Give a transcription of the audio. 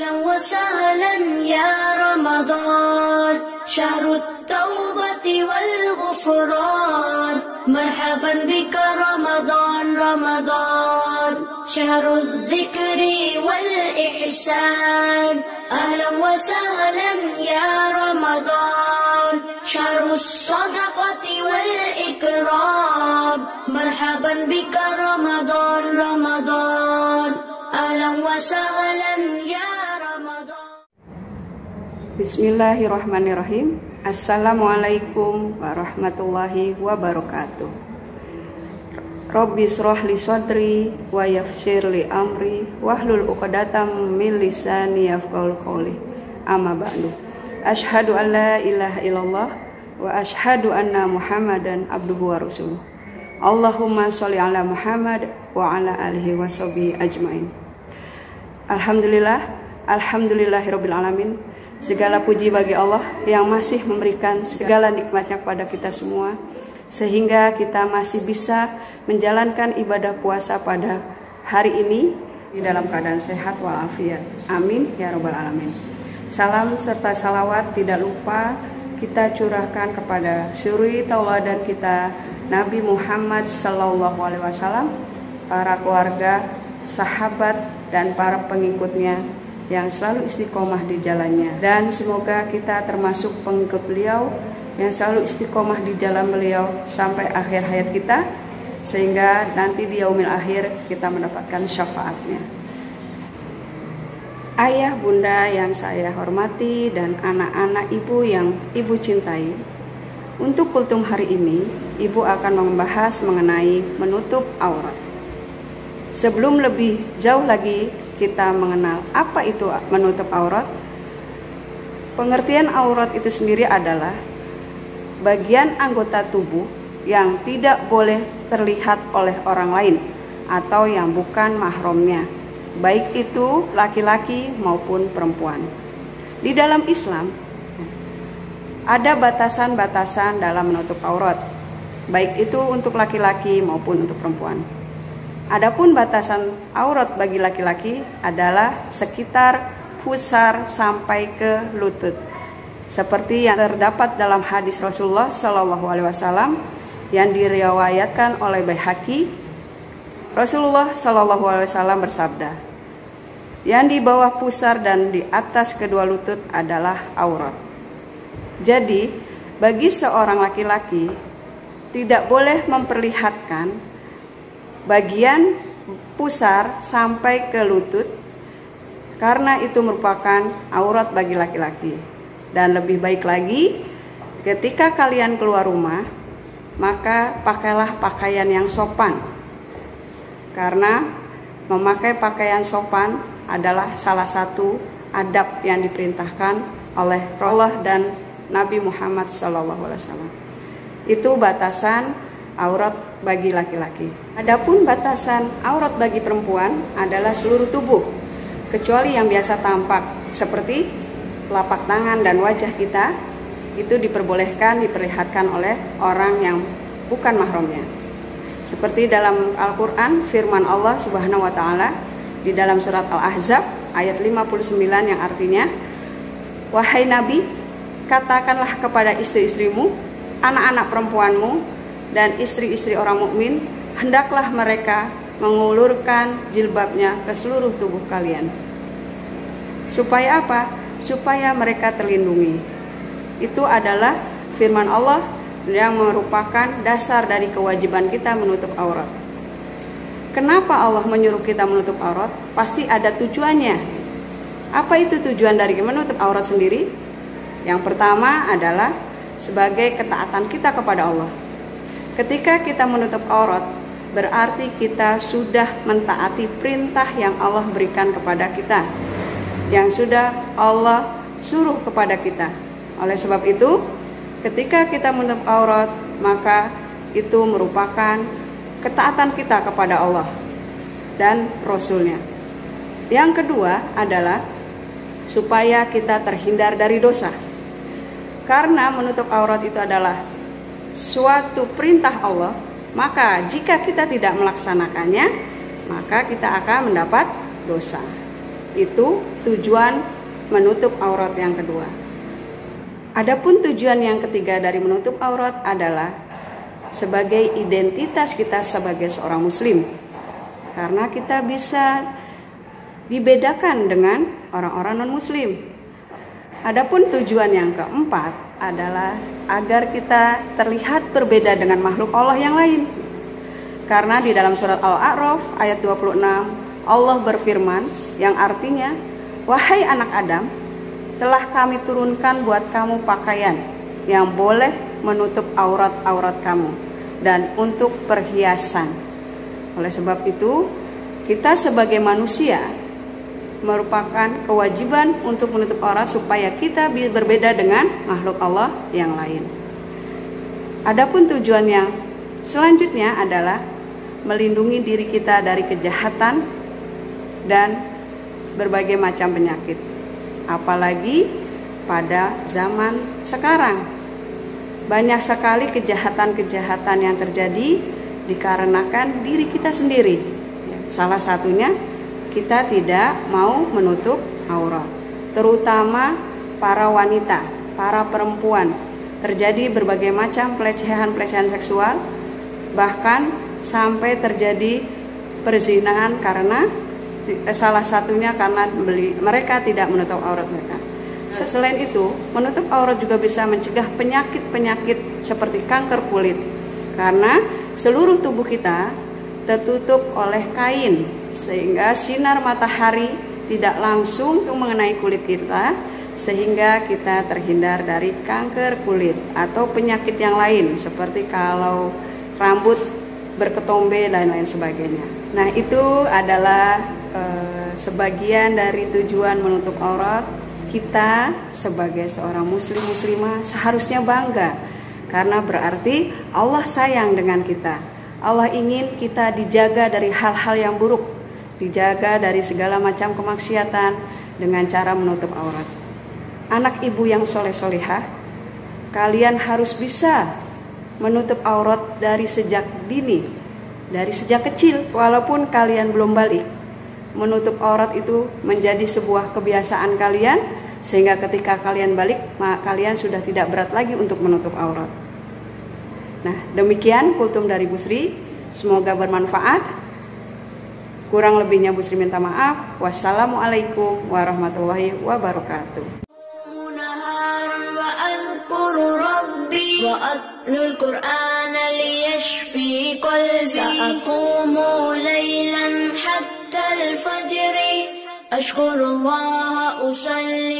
أهلا وسهلا يا رمضان شهر التوبة والغفران مرحبا بك رمضان رمضان شهر الذكر والإحسان أهلا وسهلا يا رمضان شهر الصدقة والإكرام مرحبا بك رمضان رمضان أهلا وسهلا يا رمضان. Bismillahirrahmanirrahim. Assalamualaikum warahmatullahi wabarakatuh. Rabbi shrah li sadri wa yassir li amri wahlul 'uqdatam min lisani yafqahu qawli. Amma ba'du. Asyhadu an la ilaha illallah wa asyhadu anna Muhammadan abduhu wa rasuluh. Allahumma sholli ala Muhammad wa ala alihi wa sahbihi ajmain. Alhamdulillah, alhamdulillahirabbil alamin. Segala puji bagi Allah yang masih memberikan segala nikmatnya kepada kita semua, sehingga kita masih bisa menjalankan ibadah puasa pada hari ini di dalam keadaan sehat walafiat. Amin ya rabbal alamin. Salam serta salawat tidak lupa kita curahkan kepada suri tauladan kita Nabi Muhammad SAW, para keluarga, sahabat, dan para pengikutnya yang selalu istiqomah di jalannya. Dan semoga kita termasuk pengikut beliau yang selalu istiqomah di jalan beliau sampai akhir hayat kita, sehingga nanti di yaumil akhir kita mendapatkan syafaatnya. Ayah bunda yang saya hormati dan anak-anak ibu yang ibu cintai, untuk kultum hari ini ibu akan membahas mengenai menutup aurat. Sebelum lebih jauh lagi kita mengenal apa itu menutup aurat, pengertian aurat itu sendiri adalah bagian anggota tubuh yang tidak boleh terlihat oleh orang lain atau yang bukan mahramnya, baik itu laki-laki maupun perempuan. Di dalam Islam ada batasan-batasan dalam menutup aurat, baik itu untuk laki-laki maupun untuk perempuan. Adapun batasan aurat bagi laki-laki adalah sekitar pusar sampai ke lutut, seperti yang terdapat dalam hadis Rasulullah SAW yang diriwayatkan oleh Baihaqi. Rasulullah SAW bersabda, yang di bawah pusar dan di atas kedua lutut adalah aurat. Jadi bagi seorang laki-laki tidak boleh memperlihatkan bagian pusar sampai ke lutut, karena itu merupakan aurat bagi laki-laki. Dan lebih baik lagi, ketika kalian keluar rumah, maka pakailah pakaian yang sopan, karena memakai pakaian sopan adalah salah satu adab yang diperintahkan oleh Allah dan Nabi Muhammad SAW. Itu batasan aurat bagi laki-laki. Adapun batasan aurat bagi perempuan adalah seluruh tubuh, kecuali yang biasa tampak seperti telapak tangan dan wajah kita, itu diperbolehkan diperlihatkan oleh orang yang bukan mahramnya. Seperti dalam Al-Quran, firman Allah Subhanahu wa Ta'ala di dalam surat Al-Ahzab ayat 59 yang artinya, wahai Nabi, katakanlah kepada istri-istrimu, anak-anak perempuanmu, dan istri-istri orang mukmin, hendaklah mereka mengulurkan jilbabnya ke seluruh tubuh kalian. Supaya apa? Supaya mereka terlindungi. Itu adalah firman Allah yang merupakan dasar dari kewajiban kita menutup aurat. Kenapa Allah menyuruh kita menutup aurat? Pasti ada tujuannya. Apa itu tujuan dari menutup aurat sendiri? Yang pertama adalah sebagai ketaatan kita kepada Allah. Ketika kita menutup aurat, berarti kita sudah mentaati perintah yang Allah berikan kepada kita, yang sudah Allah suruh kepada kita. Oleh sebab itu, ketika kita menutup aurat, maka itu merupakan ketaatan kita kepada Allah dan Rasul-Nya. Yang kedua adalah supaya kita terhindar dari dosa. Karena menutup aurat itu adalah suatu perintah Allah, maka jika kita tidak melaksanakannya, maka kita akan mendapat dosa. Itu tujuan menutup aurat yang kedua. Adapun tujuan yang ketiga dari menutup aurat adalah sebagai identitas kita sebagai seorang muslim. Karena kita bisa dibedakan dengan orang-orang non-muslim. Adapun tujuan yang keempat adalah agar kita terlihat berbeda dengan makhluk Allah yang lain. Karena di dalam surat Al-A'raf ayat 26 Allah berfirman yang artinya, "Wahai anak Adam, telah kami turunkan buat kamu pakaian yang boleh menutup aurat-aurat kamu dan untuk perhiasan." Oleh sebab itu, kita sebagai manusia merupakan kewajiban untuk menutup aurat supaya kita berbeda dengan makhluk Allah yang lain. Adapun tujuan yang selanjutnya adalah melindungi diri kita dari kejahatan dan berbagai macam penyakit. Apalagi pada zaman sekarang, banyak sekali kejahatan-kejahatan yang terjadi dikarenakan diri kita sendiri. Salah satunya kita tidak mau menutup aurat, terutama para wanita, para perempuan. Terjadi berbagai macam pelecehan-pelecehan seksual, bahkan sampai terjadi perzinahan karena salah satunya karena mereka tidak menutup aurat mereka. Selain itu, menutup aurat juga bisa mencegah penyakit-penyakit seperti kanker kulit, karena seluruh tubuh kita tertutup oleh kain, sehingga sinar matahari tidak langsung mengenai kulit kita, sehingga kita terhindar dari kanker kulit atau penyakit yang lain seperti kalau rambut berketombe dan lain sebagainya. Nah, itu adalah sebagian dari tujuan menutup aurat. Kita sebagai seorang muslimah seharusnya bangga, karena berarti Allah sayang dengan kita. Allah ingin kita dijaga dari hal-hal yang buruk, dijaga dari segala macam kemaksiatan dengan cara menutup aurat. Anak ibu yang soleh-solehah, kalian harus bisa menutup aurat dari sejak dini, dari sejak kecil, walaupun kalian belum balik. Menutup aurat itu menjadi sebuah kebiasaan kalian, sehingga ketika kalian balik, kalian sudah tidak berat lagi untuk menutup aurat. Nah, demikian kultum dari Bu Sri. Semoga bermanfaat. Kurang lebihnya Bu Sri minta maaf. Wassalamualaikum warahmatullahi wabarakatuh. وأتلو القرآن ليشفي قلبي سأقوم ليلا حتى الفجر أشكر الله أصلي